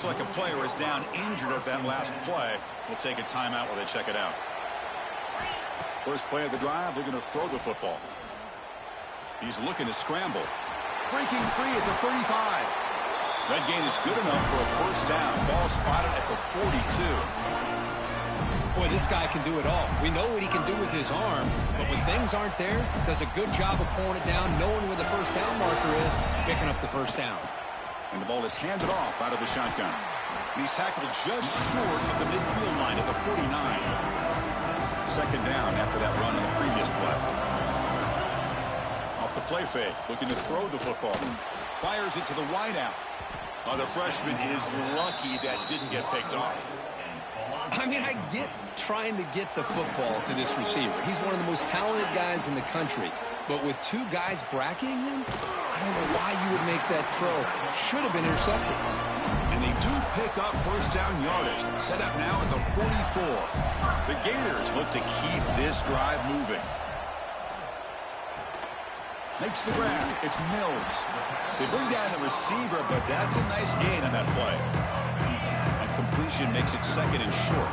Looks like a player is down injured at that last play. We'll take a timeout while they check it out. First play of the drive, they're going to throw the football. He's looking to scramble. Breaking free at the 35. That gain is good enough for a first down. Ball spotted at the 42. Boy, this guy can do it all. We know what he can do with his arm, but when things aren't there, does a good job of pulling it down, knowing where the first down marker is, picking up the first down. And the ball is handed off out of the shotgun. He's tackled just short of the midfield line at the 49. Second down after that run on the previous play. Off the play fake, looking to throw the football. Fires it to the wideout. Oh, the freshman is lucky that didn't get picked off. I mean, I get trying to get the football to this receiver. He's one of the most talented guys in the country. But with two guys bracketing him, I don't know why you would make that throw. Should have been intercepted. And they do pick up first down yardage. Set up now at the 44. The Gators look to keep this drive moving. Makes the grab. It's Mills. They bring down the receiver, but that's a nice gain on that play. And completion makes it second and short.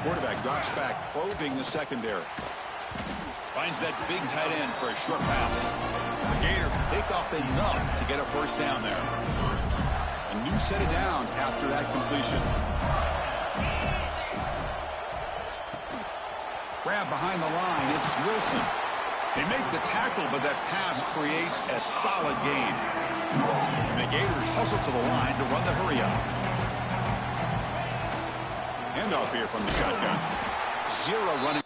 Quarterback drops back, probing the secondary. Finds that big tight end for a short pass. The Gators pick up enough to get a first down there. A new set of downs after that completion. Grab behind the line. It's Wilson. They make the tackle, but that pass creates a solid gain. And the Gators hustle to the line to run the hurry up. Handoff here from the shotgun. Zero running.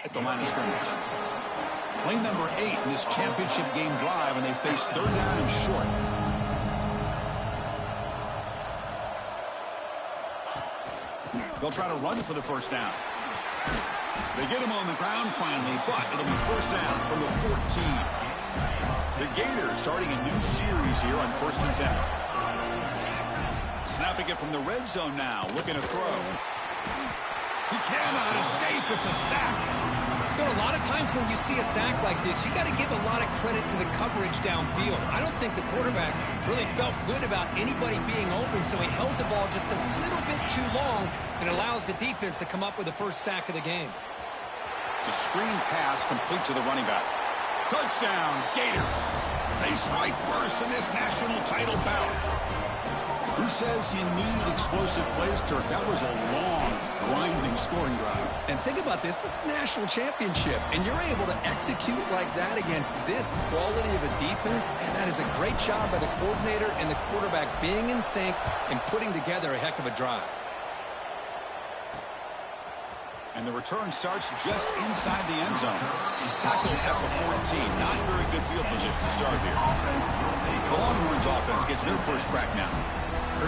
at the line of scrimmage. Play number 8 in this championship game drive, and they face 3rd down and short. They'll try to run for the 1st down. They get him on the ground finally, but it'll be 1st down from the 14. The Gators starting a new series here on 1st and 10. Snapping it from the red zone now, looking to throw. He cannot escape. It's a sack. You know, a lot of times when you see a sack like this, you got to give a lot of credit to the coverage downfield. I don't think the quarterback really felt good about anybody being open, so he held the ball just a little bit too long and allows the defense to come up with the 1st sack of the game. It's a screen pass complete to the running back. Touchdown, Gators. They strike first in this national title bout. Who says you need explosive plays, Kirk? That was a long, grinding scoring drive. And think about this. This is a national championship, and you're able to execute like that against this quality of a defense, and that is a great job by the coordinator and the quarterback being in sync and putting together a heck of a drive. And the return starts just inside the end zone. Tackled at the 14. Not very good field position to start here. The Longhorns offense gets their first crack now.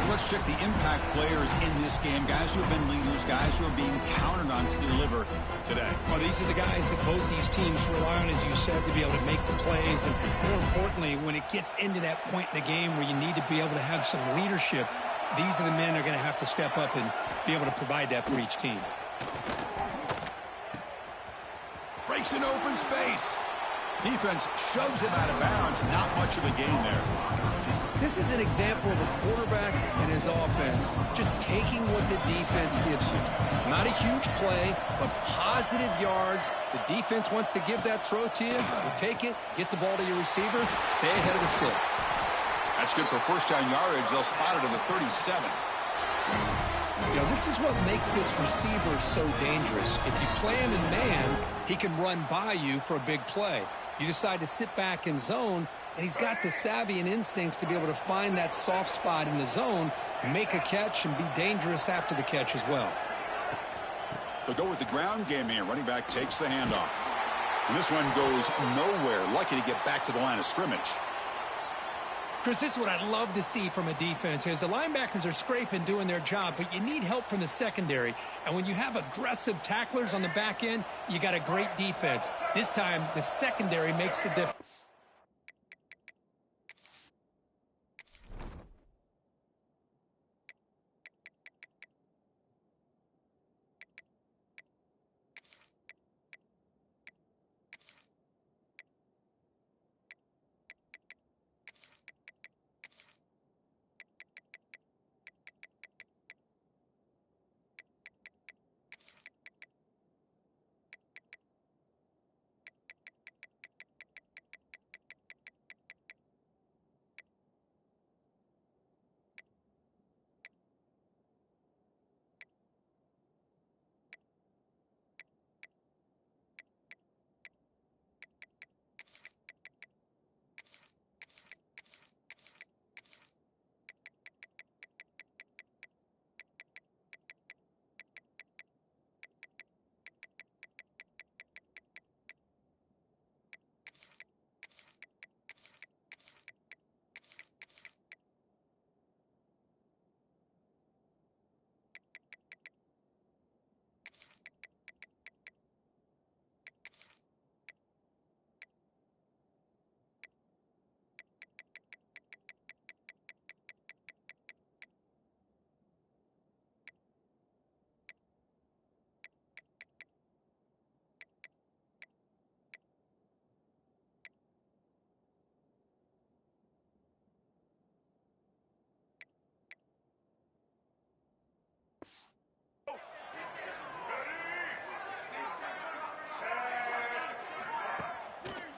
Let's check the impact players in this game. Guys who have been leaders, guys who are being counted on to deliver today. Well, these are the guys that both these teams rely on, as you said, to be able to make the plays. And more importantly, when it gets into that point in the game where you need to be able to have some leadership, these are the men that are going to have to step up and be able to provide that for each team. Breaks an open space. Defense shoves him out of bounds. Not much of a gain there. This is an example of a quarterback and his offense just taking what the defense gives you. Not a huge play, but positive yards. The defense wants to give that throw to you. You take it, get the ball to your receiver, stay ahead of the sticks. That's good for 1st down yardage. They'll spot it at the 37. You know, this is what makes this receiver so dangerous. If you play him in man, he can run by you for a big play. You decide to sit back in zone, and he's got the savvy and instincts to be able to find that soft spot in the zone, make a catch, and be dangerous after the catch as well. They'll go with the ground game here. Running back takes the handoff. And this one goes nowhere. Lucky to get back to the line of scrimmage. Chris, this is what I'd love to see from a defense is the linebackers are scraping, doing their job, but you need help from the secondary. And when you have aggressive tacklers on the back end, you got a great defense. This time, the secondary makes the difference.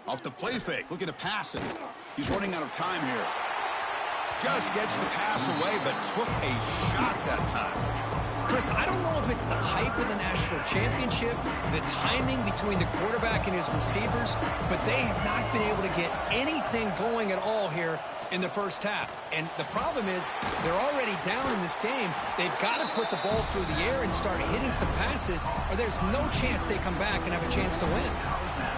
Off the play fake, looking to pass it. He's running out of time here. Just gets the pass away, but took a shot that time. Chris, I don't know if it's the hype of the national championship, the timing between the quarterback and his receivers, but they have not been able to get anything going at all here in the first half. And the problem is they're already down in this game. They've got to put the ball through the air and start hitting some passes, or there's no chance they come back and have a chance to win.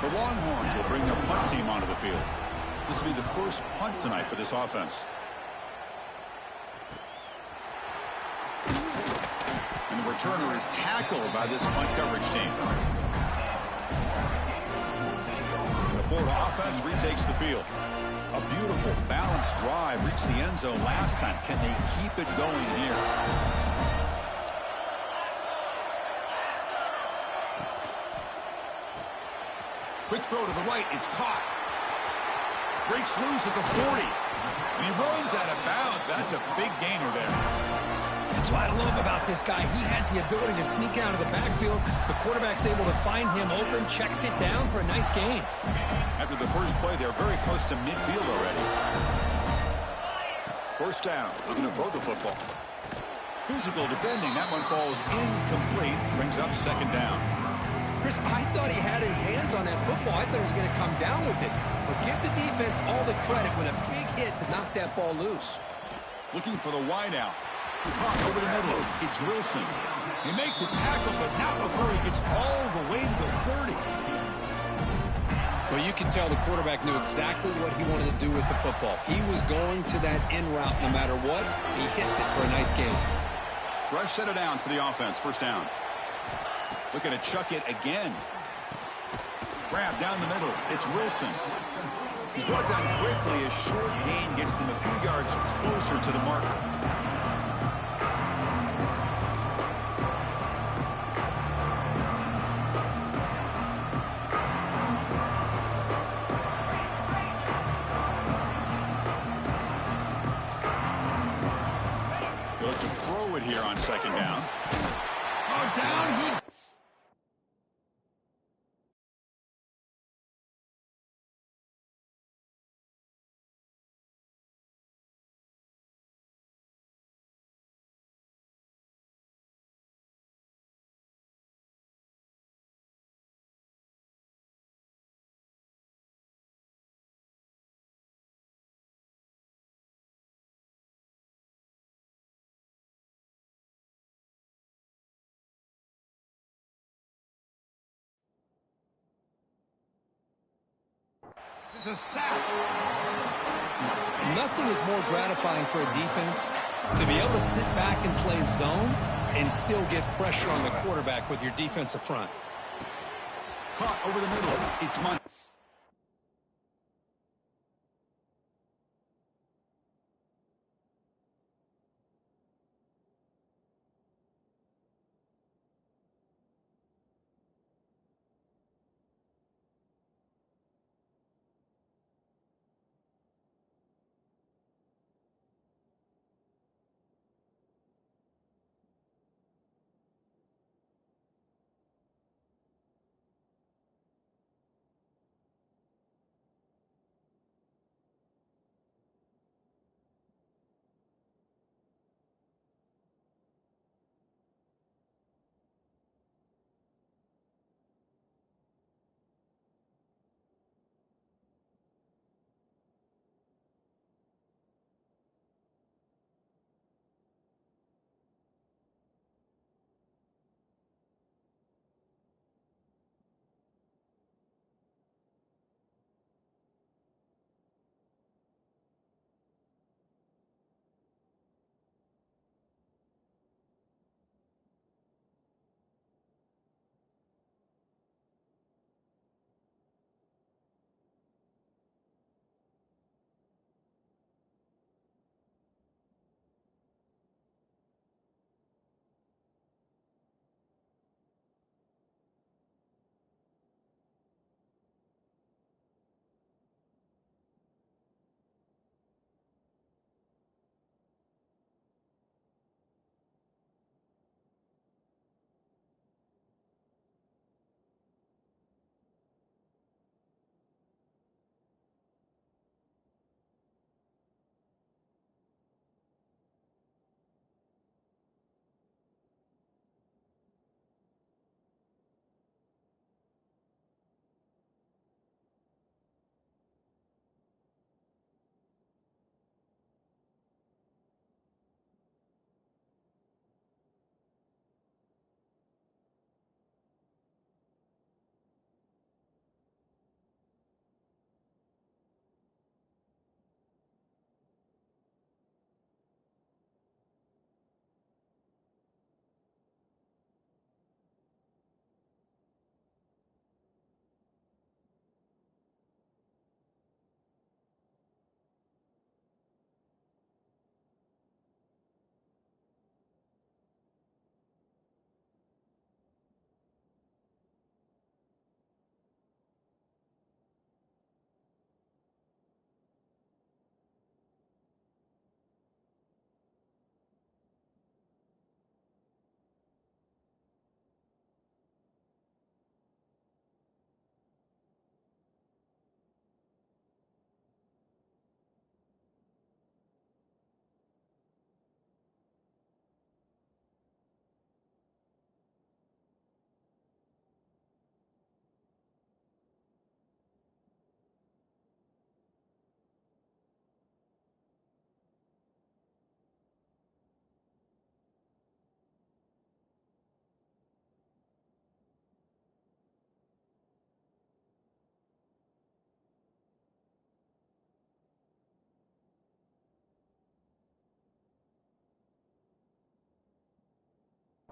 The Longhorns will bring their punt team onto the field. This will be the first punt tonight for this offense. And the returner is tackled by this punt coverage team. And the Florida offense retakes the field. A beautiful, balanced drive reached the end zone last time. Can they keep it going here? Quick throw to the right. It's caught. Breaks loose at the 40. And he runs out of bounds. That's a big gainer there. That's what I love about this guy. He has the ability to sneak out of the backfield. The quarterback's able to find him open, checks it down for a nice gain. After the first play, they're very close to midfield already. First down, looking to throw the football. Physical defending, that one falls incomplete, brings up second down. Chris, I thought he had his hands on that football. I thought he was going to come down with it. But give the defense all the credit with a big hit to knock that ball loose. Looking for the wide out. Caught over the middle. It's Wilson. They make the tackle, but not before he gets all the way to the 30. Well, you can tell the quarterback knew exactly what he wanted to do with the football. He was going to that in route no matter what. He hits it for a nice gain. Fresh set of downs for the offense. First down. Looking to chuck it again. Grab down the middle. It's Wilson. He's brought down quickly. A short gain gets them a few yards closer to the marker. To throw it here on second down. Oh, down he... It's a sack. Nothing is more gratifying for a defense to be able to sit back and play zone and still get pressure on the quarterback with your defensive front. Caught over the middle. It's Money.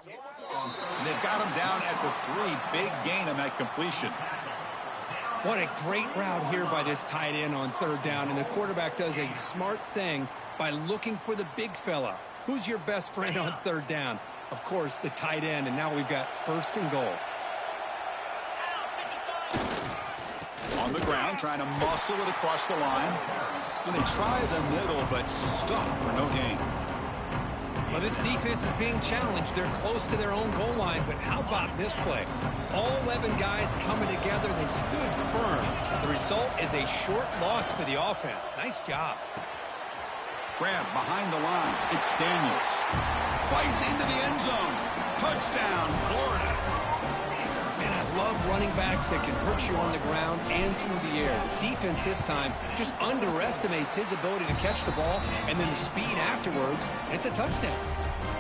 They've got him down at the 3. Big gain on that completion. What a great route here by this tight end on 3rd down, and the quarterback does a smart thing by looking for the big fella. Who's your best friend on 3rd down? Of course, the tight end, and now we've got 1st and goal. On the ground, trying to muscle it across the line. And they try the middle, but stuffed for no gain. Well, this defense is being challenged. They're close to their own goal line, but how about this play? All 11 guys coming together. They stood firm. The result is a short loss for the offense. Nice job. Grab behind the line. It's Daniels. Fights into the end zone. Touchdown, Florida. Man, I love running backs that can hurt you on the ground and through the air. The defense this time just underestimates his ability to catch the ball, and then the speed afterwards, it's a touchdown.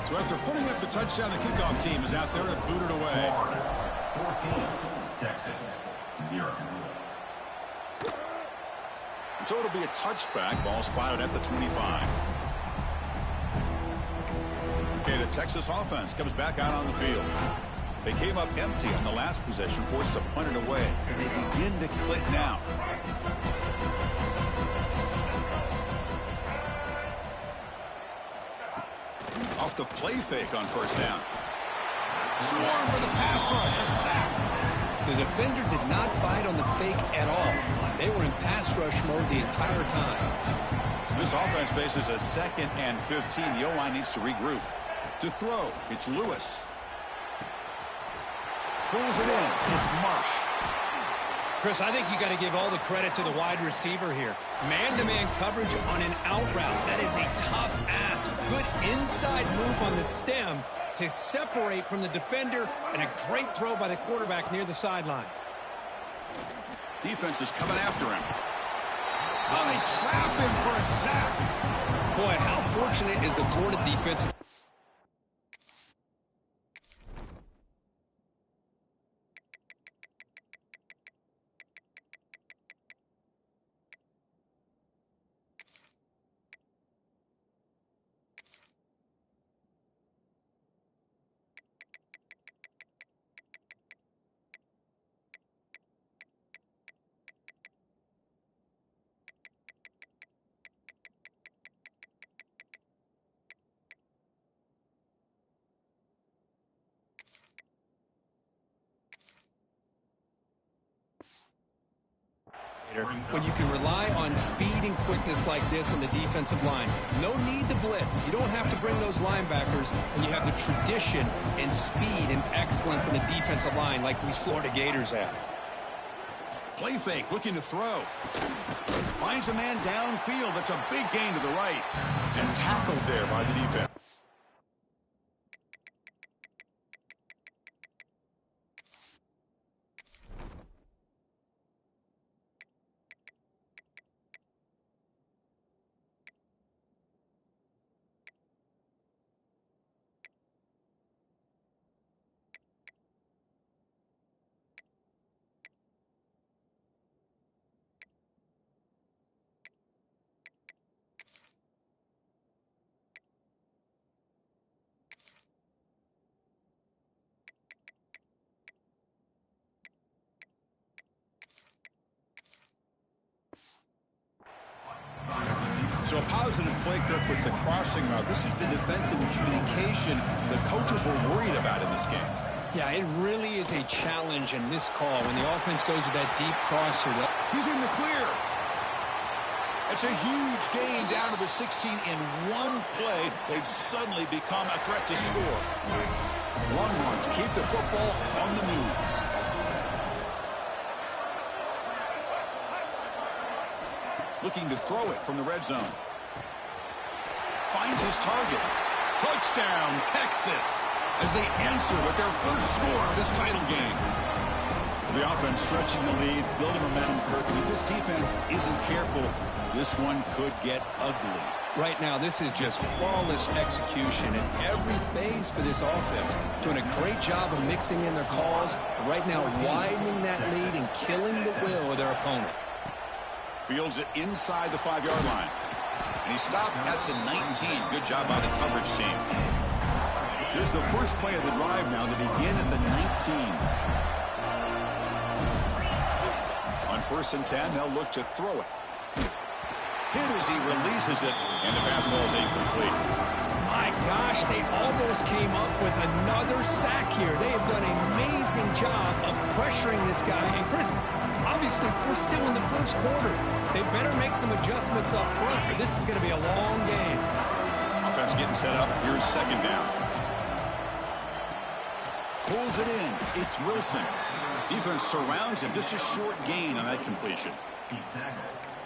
So after putting up the touchdown, the kickoff team is out there to boot it away. 14, Texas, 0. So it'll be a touchback. Ball spotted at the 25. Okay, the Texas offense comes back out on the field. They came up empty on the last possession, forced to punt it away, and they begin to click now. Off the play fake on 1st down. Swarm for the pass rush, a sack. The defender did not bite on the fake at all. They were in pass rush mode the entire time. This offense faces a 2nd and 15. The O-line needs to regroup. To throw, it's Lewis. Pulls it in. It's Marsh. Chris, I think you got to give all the credit to the wide receiver here. Man-to-man coverage on an out route. That is a tough ask. Good inside move on the stem to separate from the defender, and a great throw by the quarterback near the sideline. Defense is coming after him. Oh, they trap him for a sack. Boy, how fortunate is the Florida defense? When you can rely on speed and quickness like this in the defensive line. No need to blitz. You don't have to bring those linebackers when you have the tradition and speed and excellence in the defensive line like these Florida Gators have. Play fake, looking to throw. Finds a man downfield. That's a big gain to the right. And tackled there by the defense. So a positive play, Kirk, with the crossing route. This is the defensive communication the coaches were worried about in this game. Yeah, it really is a challenge in this call when the offense goes with that deep crosser. He's in the clear. It's a huge gain down to the 16 in one play. They've suddenly become a threat to score. Longhorns keep the football on the move. Looking to throw it from the red zone. Finds his target. Touchdown, Texas, as they answer with their first score of this title game. The offense stretching the lead, building momentum, Kirk. And if this defense isn't careful, this one could get ugly. Right now, this is just flawless execution in every phase for this offense. Doing a great job of mixing in their calls. Right now, widening that lead and killing the will of their opponent. Fields it inside the 5-yard line. And he stopped at the 19. Good job by the coverage team. Here's the first play of the drive now to begin at the 19. On 1st and 10, they'll look to throw it. Hit as he releases it, and the pass ball is incomplete. My gosh, they almost came up with another sack here. They have done an amazing job of pressuring this guy. And Chris, obviously, we're still in the first quarter. They better make some adjustments up front, or this is going to be a long game. Offense getting set up. Here's 2nd down. Pulls it in. It's Wilson. Defense surrounds him. Just a short gain on that completion.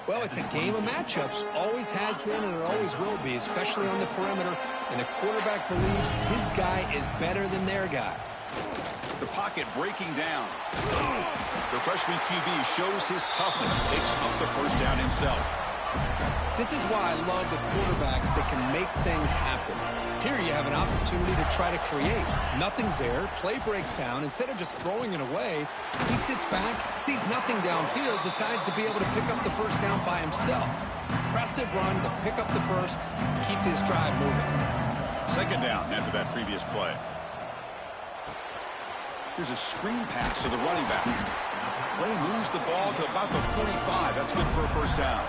Well, it's a game of matchups. Always has been and it always will be, especially on the perimeter. And the quarterback believes his guy is better than their guy. The pocket breaking down. The freshman QB shows his toughness. Picks up the first down himself. This is why I love the quarterbacks that can make things happen. Here you have an opportunity to try to create. Nothing's there. Play breaks down. Instead of just throwing it away, he sits back, sees nothing downfield, decides to be able to pick up the first down by himself. Impressive run to pick up the first, keep his drive moving. 2nd down after that previous play. Here's a screen pass to the running back. Play moves the ball to about the 45. That's good for a first down.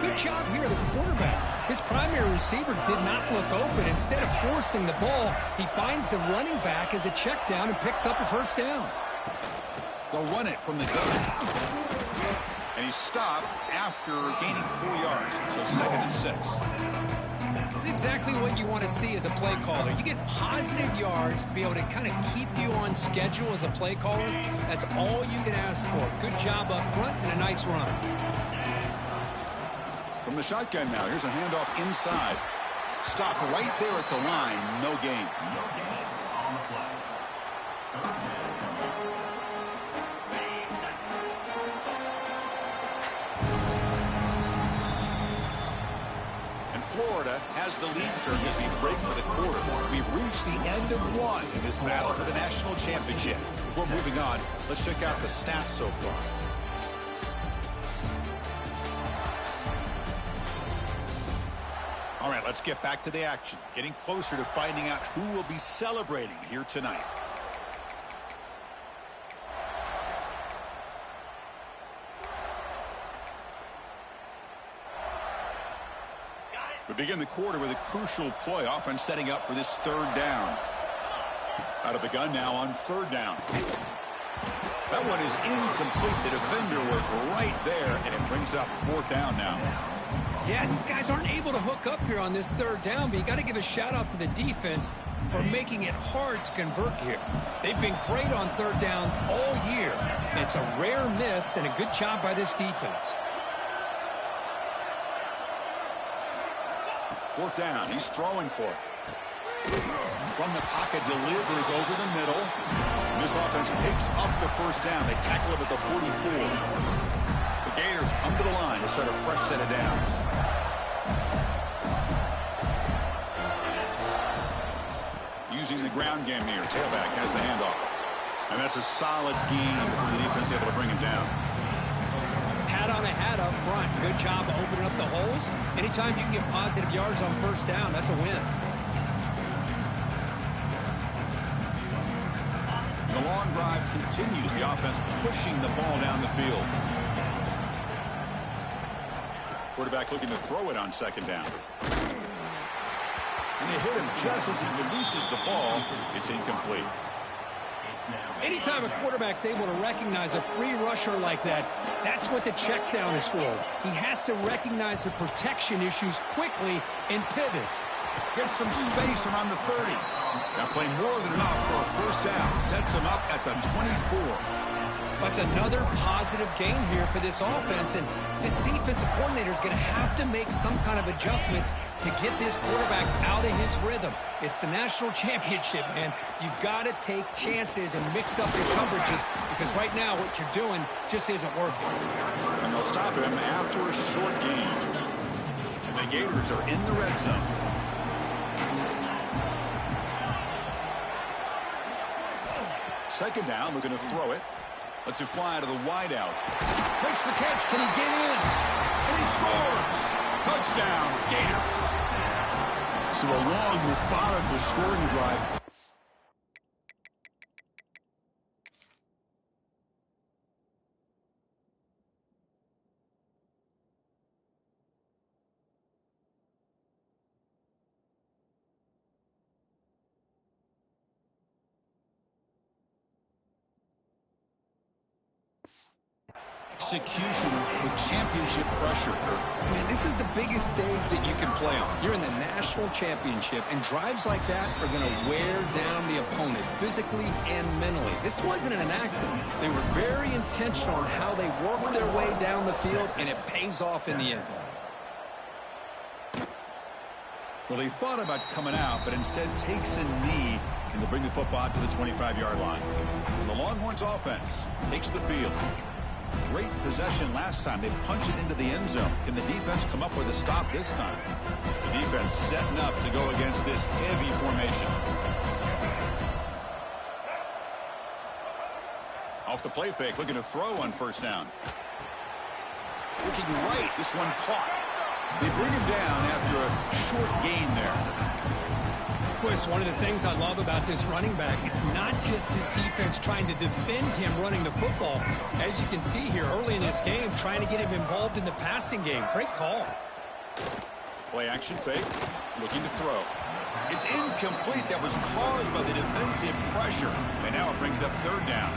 Good job here, the quarterback. His primary receiver did not look open. Instead of forcing the ball, he finds the running back as a check down and picks up a first down. They'll run it from the gun. And he's stopped after gaining 4 yards. So 2nd and 6. This is exactly what you want to see as a play caller. You get positive yards to be able to kind of keep you on schedule as a play caller. That's all you can ask for. Good job up front and a nice run. From the shotgun now, here's a handoff inside. Stop right there at the line. No gain. No gain on the play. And Florida has the lead turn as we break for the quarter. We've reached the end of one in this battle for the national championship. Before moving on, let's check out the stats so far. All right, let's get back to the action. Getting closer to finding out who will be celebrating here tonight. We begin the quarter with a crucial play. Offense setting up for this 3rd down. Out of the gun now on 3rd down. That one is incomplete. The defender was right there, and it brings up 4th down now. Yeah, these guys aren't able to hook up here on this 3rd down, but you got to give a shout out to the defense for making it hard to convert here. They've been great on 3rd down all year. It's a rare miss and a good job by this defense. 4th down, he's throwing for it. From the pocket, delivers over the middle. This offense picks up the first down. They tackle him at the 44. The Gators come to the line to start a fresh set of downs. Using the ground game here. Tailback has the handoff. And that's a solid gain before the defense able to bring him down. Hat on a hat up front. Good job of opening up the holes. Anytime you can get positive yards on 1st down, that's a win. The long drive continues. The offense pushing the ball down the field. Quarterback looking to throw it on 2nd down. And they hit him just as he releases the ball. It's incomplete. Anytime a quarterback's able to recognize a free rusher like that, that's what the check down is for. He has to recognize the protection issues quickly and pivot. Gets some space around the 30. Now playing more than enough for a first down. Sets him up at the 24. That's another positive gain here for this offense, and this defensive coordinator is going to have to make some kind of adjustments to get this quarterback out of his rhythm. It's the national championship, man. You've got to take chances and mix up your coverages, because right now what you're doing just isn't working. And they'll stop him after a short gain. And the Gators are in the red zone. Second down, looking to throw it. Lets it fly to the wideout. Makes the catch. Can he get in? And he scores. Touchdown, Gators. So a long, methodical scoring drive. Execution with championship pressure. Man, this is the biggest stage that you can play on. You're in the national championship, and drives like that are going to wear down the opponent physically and mentally. This wasn't an accident. They were very intentional on how they worked their way down the field, and it pays off in the end. Well, he thought about coming out, but instead takes a knee, and they'll bring the football to the 25-yard line. And the Longhorns offense takes the field. Great possession last time. They punch it into the end zone. Can the defense come up with a stop this time? The defense setting up to go against this heavy formation. Off the play fake, looking to throw on first down. Looking right, this one caught. They bring him down after a short gain there. Chris, one of the things I love about this running back, it's not just this defense trying to defend him running the football. As you can see here early in this game, trying to get him involved in the passing game. Great call. Play action fake, looking to throw. It's incomplete. That was caused by the defensive pressure. And now it brings up third down.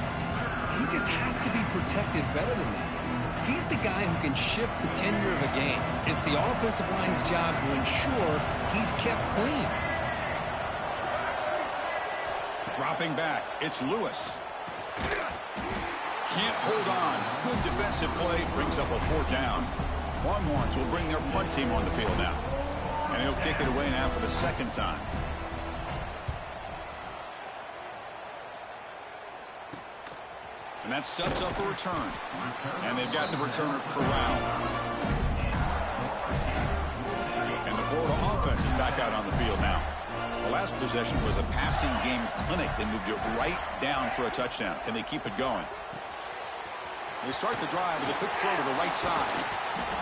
He just has to be protected better than that. He's the guy who can shift the tenure of a game. It's the offensive line's job to ensure he's kept clean. Dropping back, it's Lewis. Can't hold on. Good defensive play, brings up a fourth down. Longhorns will bring their punt team on the field now. And he'll kick it away now for the second time. And that sets up a return. And they've got the returner corralled. And the Florida offense is back out on the field now. The last possession was a passing game clinic. They moved it right down for a touchdown. Can they keep it going? They start the drive with a quick throw to the right side.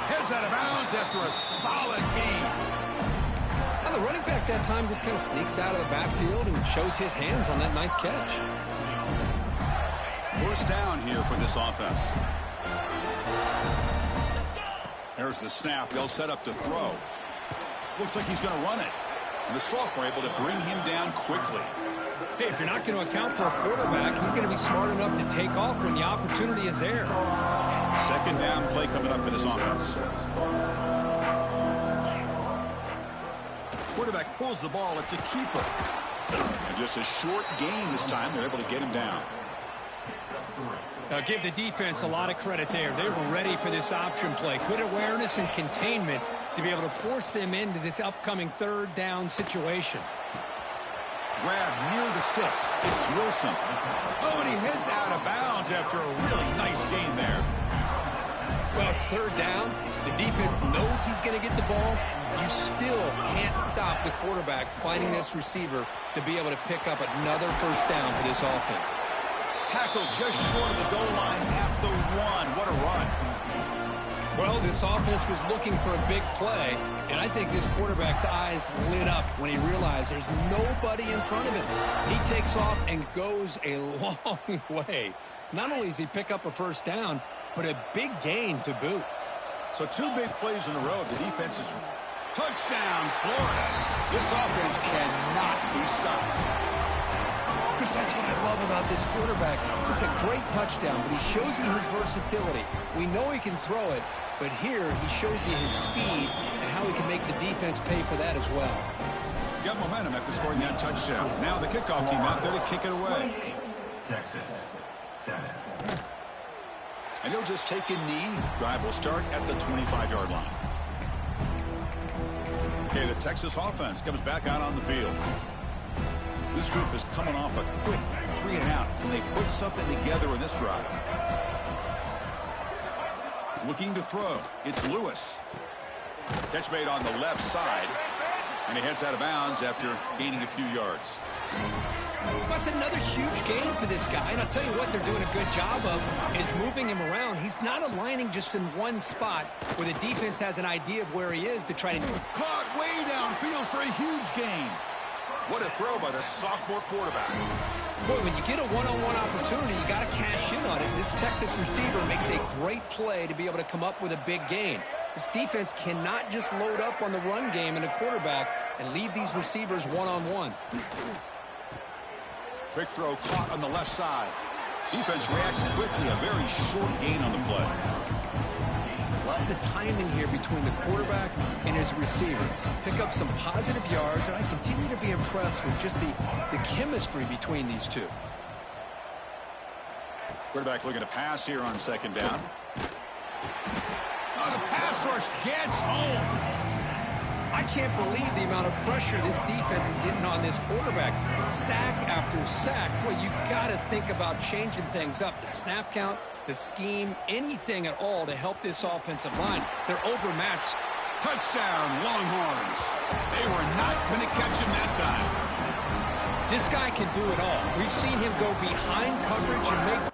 Heads out of bounds after a solid gain. And the running back that time just kind of sneaks out of the backfield and shows his hands on that nice catch. First down here for this offense. There's the snap. They'll set up to throw. Looks like he's going to run it. And the sophomore able to bring him down quickly. Hey, if you're not going to account for a quarterback, he's going to be smart enough to take off when the opportunity is there. Second down play coming up for this offense. Quarterback pulls the ball. It's a keeper. And just a short gain this time. They're able to get him down. Now, give the defense a lot of credit there. They were ready for this option play. Good awareness and containment to be able to force them into this upcoming third down situation. Grab near the sticks. It's Wilson. Oh, and he heads out of bounds after a really nice gain there. Well, it's third down. The defense knows he's going to get the ball. You still can't stop the quarterback finding this receiver to be able to pick up another first down for this offense. Tackle just short of the goal line at the one. What a run. Well, this offense was looking for a big play, and I think this quarterback's eyes lit up when he realized there's nobody in front of him. He takes off and goes a long way. Not only does he pick up a first down, but a big gain to boot. So two big plays in a row. The defense is touchdown, Florida. This offense cannot be stopped. Chris, that's what I love about this quarterback. It's a great touchdown, but he shows you his versatility. We know he can throw it, but here he shows you his speed and how he can make the defense pay for that as well. Got momentum after scoring that touchdown. Now the kickoff team out there to kick it away. Texas, 7. And he'll just take a knee. Drive will start at the 25-yard line. Okay, the Texas offense comes back out on the field. This group is coming off a quick 3 and out. Can they put something together in this drive? Looking to throw. It's Lewis. Catch made on the left side. And he heads out of bounds after gaining a few yards. That's another huge gain for this guy, and I'll tell you what they're doing a good job of is moving him around. He's not aligning just in one spot where the defense has an idea of where he is to try to... Caught way downfield for a huge gain. What a throw by the sophomore quarterback. Boy, when you get a one-on-one opportunity, you got to cash in on it. This Texas receiver makes a great play to be able to come up with a big gain. This defense cannot just load up on the run game and the quarterback and leave these receivers one-on-one. Quick throw caught on the left side. Defense reacts quickly. A very short gain on the play. Love the timing here between the quarterback and his receiver. Pick up some positive yards, and I continue to be impressed with just the chemistry between these two. Quarterback looking to pass here on second down. Oh, the pass rush gets home. I can't believe the amount of pressure this defense is getting on this quarterback. Sack after sack. Well, you got to think about changing things up. The snap count, the scheme, anything at all to help this offensive line. They're overmatched. Touchdown, Longhorns. They were not going to catch him that time. This guy can do it all. We've seen him go behind coverage and make...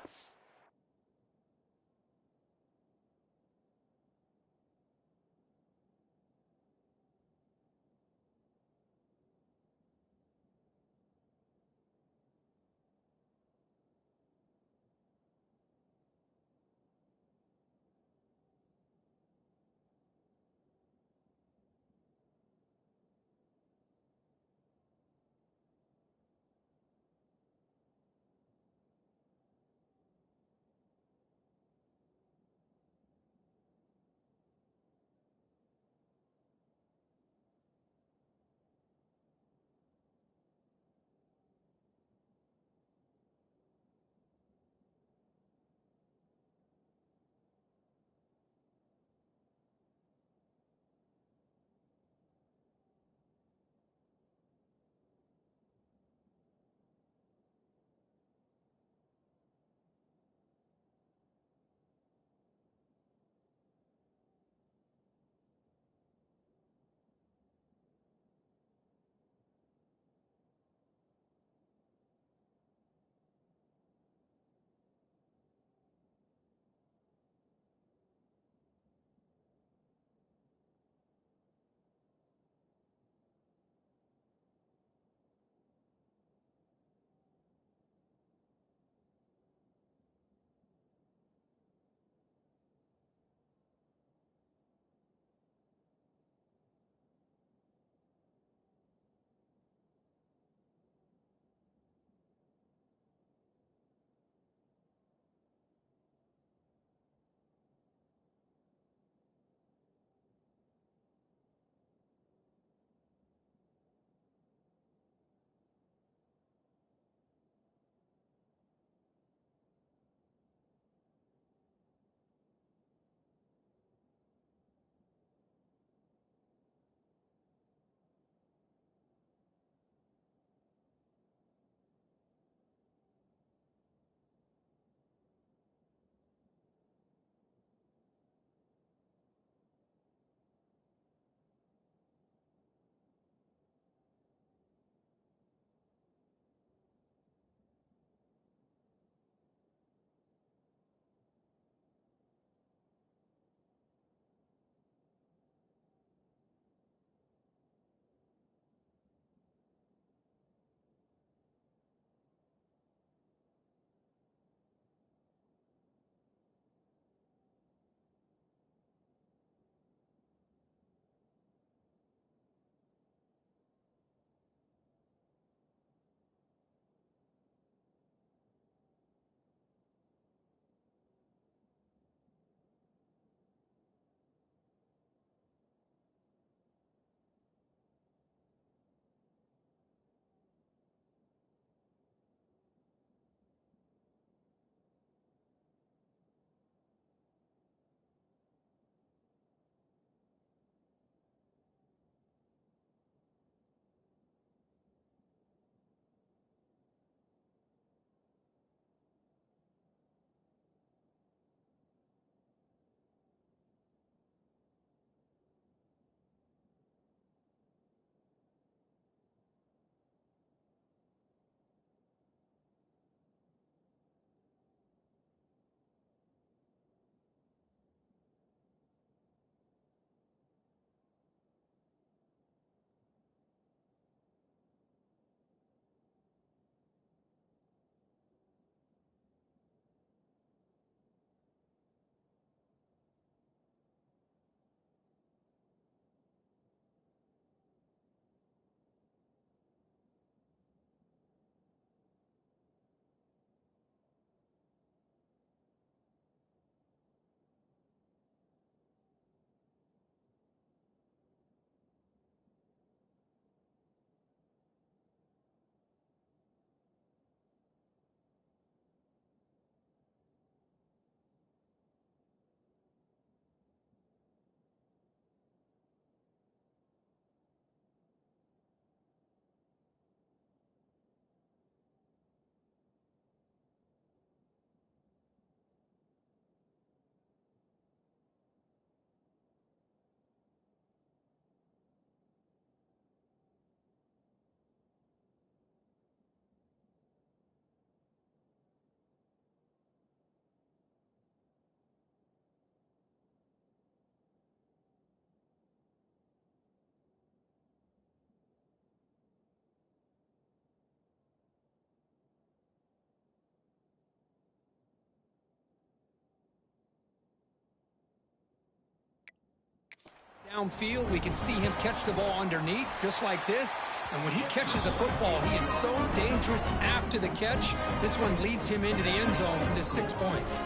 downfield. We can see him catch the ball underneath, just like this. And when he catches a football, he is so dangerous after the catch. This one leads him into the end zone for the 6 points.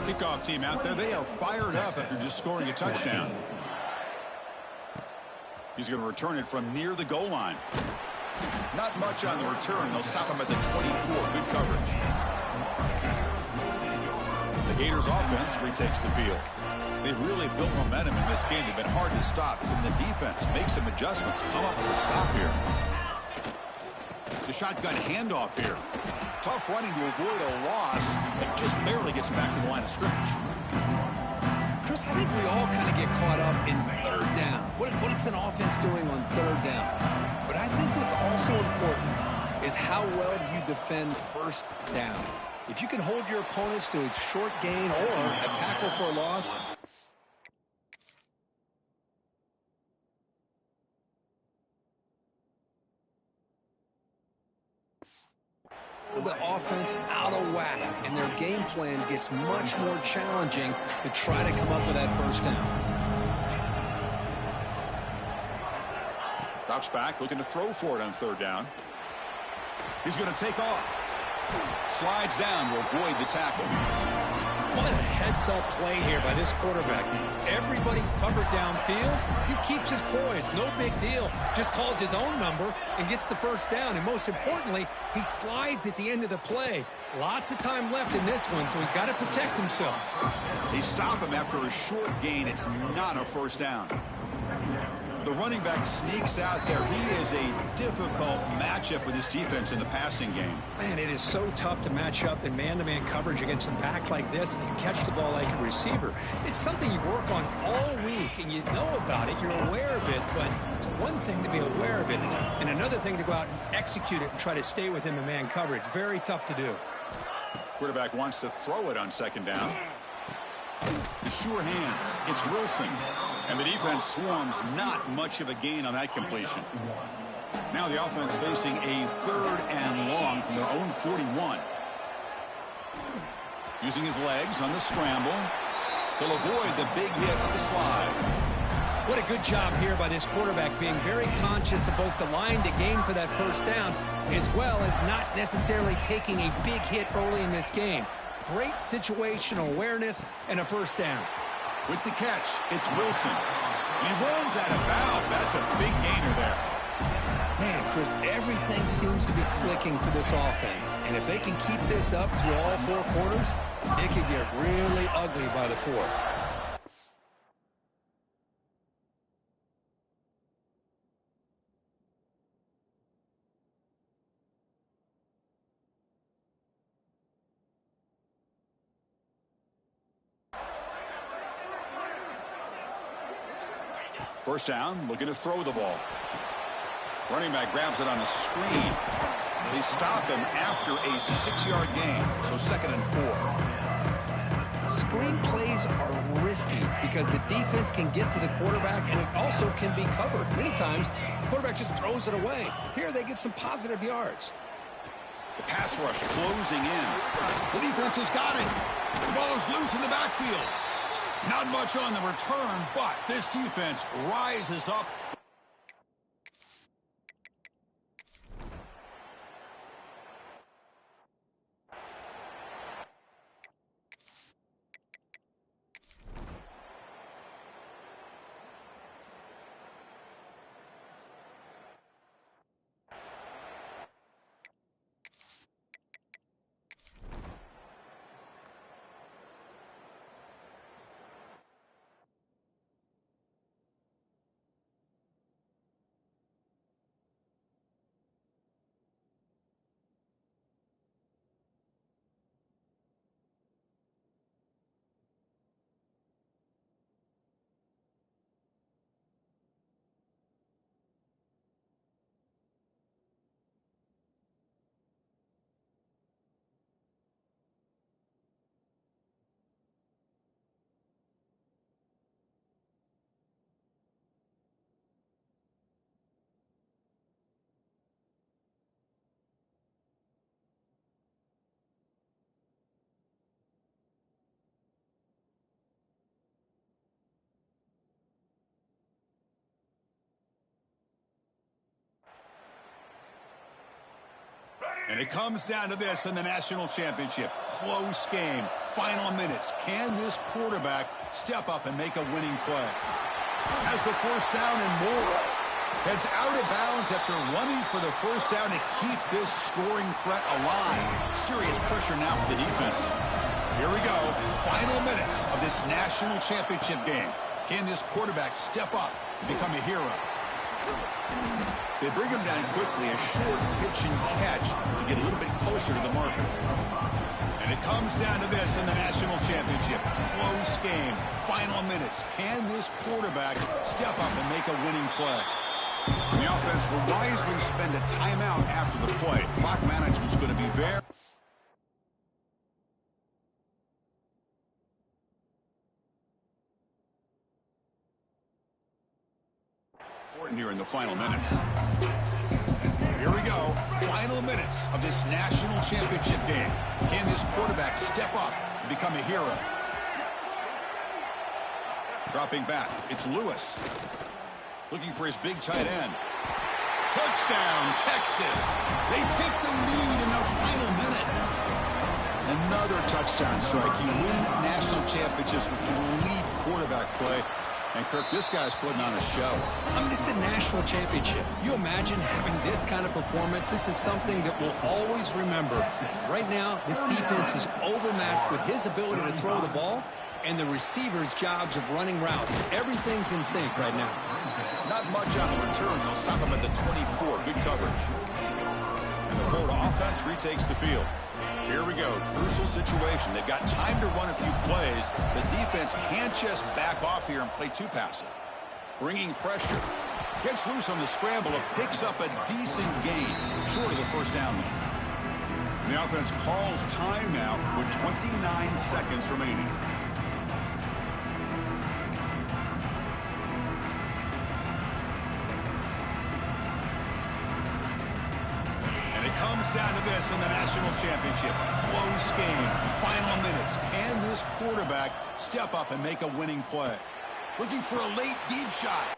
Kickoff team out there, they are fired up after just scoring a touchdown. He's going to return it from near the goal line. Not much on the return. They'll stop him at the 24. Good coverage. The Gators offense retakes the field. They've really built momentum in this game. They've been hard to stop. Can the defense make some adjustments? Come up with a stop here. The shotgun handoff here. Tough running to avoid a loss, and just barely gets back to the line of scrimmage. Chris, I think we all kind of get caught up in third down. What is an offense doing on third down? But I think what's also important is how well you defend first down. If you can hold your opponents to a short gain or a tackle for a loss, the offense out of whack, and their game plan gets much more challenging to try to come up with that first down. Drops back, looking to throw for it on third down. He's going to take off. Slides down to avoid the tackle. What a heads-up play here by this quarterback. Everybody's covered downfield. He keeps his poise. No big deal. Just calls his own number and gets the first down. And most importantly, he slides at the end of the play. Lots of time left in this one, so he's got to protect himself. They stop him after a short gain. It's not a first down. The running back sneaks out there. He is a difficult matchup for this defense in the passing game. Man, it is so tough to match up in man-to-man coverage against a back like this and catch the ball like a receiver. It's something you work on all week, and you know about it. You're aware of it, but it's one thing to be aware of it, and another thing to go out and execute it and try to stay within the man coverage. Very tough to do. Quarterback wants to throw it on second down. The sure hands. It's Wilson. And the defense swarms. Not much of a gain on that completion. Now the offense facing a third and long from their own 41. Using his legs on the scramble. He'll avoid the big hit of the slide. What a good job here by this quarterback, being very conscious of both the line to gain for that first down, as well as not necessarily taking a big hit early in this game. Great situational awareness and a first down. With the catch, it's Wilson. He runs out of bounds. That's a big gainer there. Man, Chris, everything seems to be clicking for this offense. And if they can keep this up through all four quarters, it could get really ugly by the fourth. First down, looking to throw the ball. Running back grabs it on a screen. They stop him after a 6-yard gain, so 2nd and 4. Screen plays are risky because the defense can get to the quarterback, and it also can be covered. Many times, the quarterback just throws it away. Here, they get some positive yards. The pass rush closing in. The defense has got it. The ball is loose in the backfield. Not much on the return, but this defense rises up. And it comes down to this in the national championship. Close game. Final minutes. Can this quarterback step up and make a winning play? Has the first down and more. Heads out of bounds after running for the first down to keep this scoring threat alive. Serious pressure now for the defense. Here we go. Final minutes of this national championship game. Can this quarterback step up and become a hero? They bring him down quickly, a short pitch and catch to get a little bit closer to the marker. And it comes down to this in the national championship. Close game. Final minutes. Can this quarterback step up and make a winning play? And the offense will wisely spend a timeout after the play. Clock management's going to be very important here in the final minutes. Here we go. Final minutes of this national championship game. Can this quarterback step up and become a hero? Dropping back. It's Lewis. Looking for his big tight end. Touchdown, Texas. They take the lead in the final minute. Another touchdown strike. You win national championships with elite quarterback play. And, Kirk, this guy's putting on a show. I mean, this is a national championship. You imagine having this kind of performance? This is something that we'll always remember. Right now, this defense is overmatched with his ability to throw the ball and the receivers' jobs of running routes. Everything's in sync right now. Not much on the return. They'll stop him at the 24. Good coverage. And the Florida offense retakes the field. Here we go. Crucial situation. They've got time to run a few plays. The defense can't just back off here and play too passive. Bringing pressure. Gets loose on the scramble and picks up a decent gain. Short of the first down. And the offense calls time now with 29 seconds remaining. Comes down to this in the national championship. Close game. Final minutes. Can this quarterback step up and make a winning play? Looking for a late deep shot.